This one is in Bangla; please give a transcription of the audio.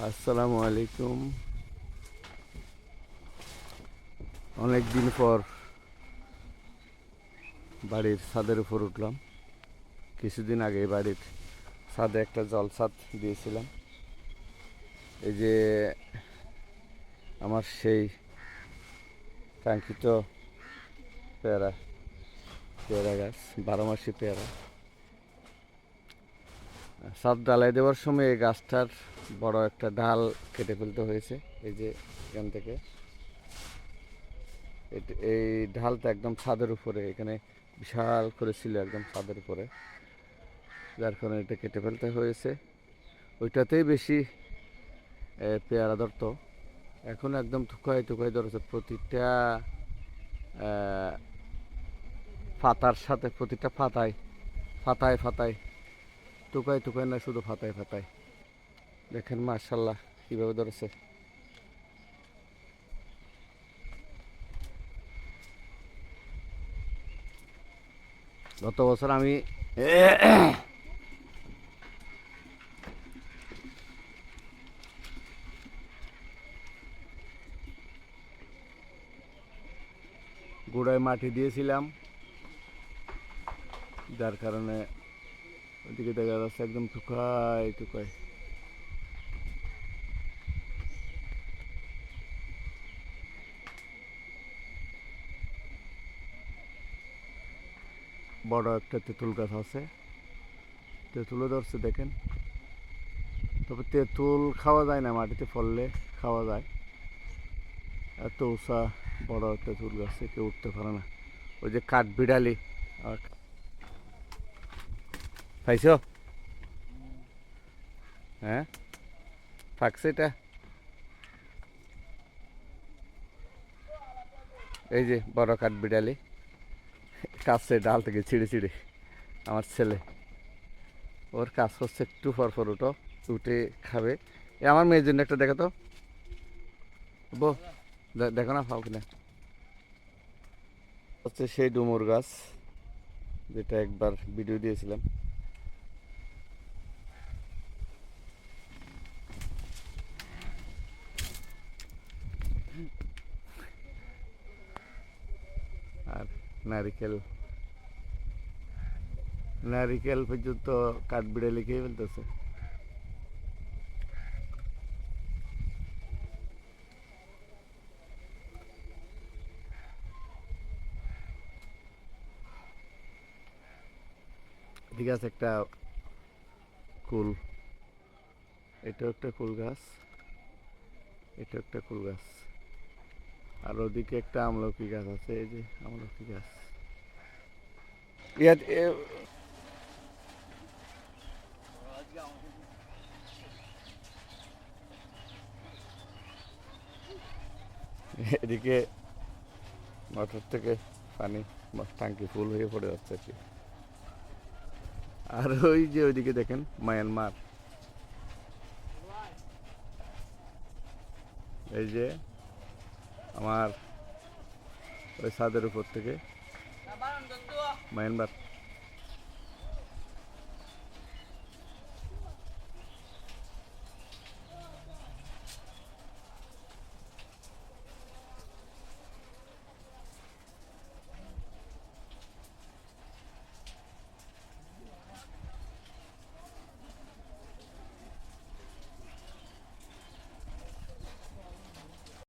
আসসালামু আলাইকুম। অনেক দিন পর বাড়ির ছাদের উপর উঠলাম। কিছুদিন আগে বাড়ির ছাদে একটা জলছাদ দিয়েছিলাম। এই যে আমার সেই কাঙ্ক্ষিত পেয়ারা পেয়ারা গাছ, 12 মাসি পেয়ারা। ছাদ ঢালাই দেওয়ার সময় এই গাছটার বড় একটা ডাল কেটে ফেলতে হয়েছে। এই যে এখান থেকে এই ঢালটা একদম ছাদের উপরে, এখানে বিশাল করে ছিল একদম ছাদের উপরে, যার কারণে এটা কেটে ফেলতে হয়েছে। ওইটাতেই বেশি পেয়ারা ধরতো, এখন একদম থুকাই থুকাই ধরেছে। প্রতিটা পাতার সাথে, প্রতিটা পাতায় ফাতায় ফাতায়, টুকাই টুকাই না, শুধু ফাতায় ফাতায়। দেখেন মাশাল্লাহ কীভাবে ধরেছে। গত বছর আমি গোড়ায় মাটি দিয়েছিলাম, যার কারণে ওইদিকে দেখা যাচ্ছে একদম টুকাই টুকাই। বড় একটা তেঁতুল গাছ আছে, তেঁতুলও ধরছে দেখেন। তবে তেঁতুল খাওয়া যায় না, মাটিতে ফললে খাওয়া যায়। এত উঁচা বড় একটা তেঁতুল গাছে কেউ উঠতে পারে না। ওই যে কাঠ বিড়ালি পাইছ, হ্যাঁ থাকছে এটা। এই যে বড় কাঠ বিড়ালি কাছে ডাল থেকে ছিঁড়ে ছিঁড়ে আমার ছেলে, ওর কাজ হচ্ছে একটু পর উঠো, উঠে খাবে। এ আমার মেয়ের জন্য একটা দেখো তো, বো দেখো না ফাও কিনা। হচ্ছে সেই ডুমুর গাছ, যেটা একবার ভিডিও দিয়েছিলাম। আর নারিকেল, নারিকেল পর্যন্ত কাঠবিড়ালি খেয়ে ফেলতেছে। ঠিক আছে, একটা কুল, এটাও একটা কুল গাছ, এটা একটা কুল গাছ। আর ওদিকে একটা আমলকি গাছ আছে, এই যে আমলকি গাছ। ইয়াত এদিকে মোটর থেকে পানি, ট্যাঙ্কি ফুল হয়ে পড়ে যাচ্ছে আর কি। আর ওই যে ওইদিকে দেখেন মায়ানমার, এই যে আমার ওই ছাদের উপর থেকে মায়ানমার।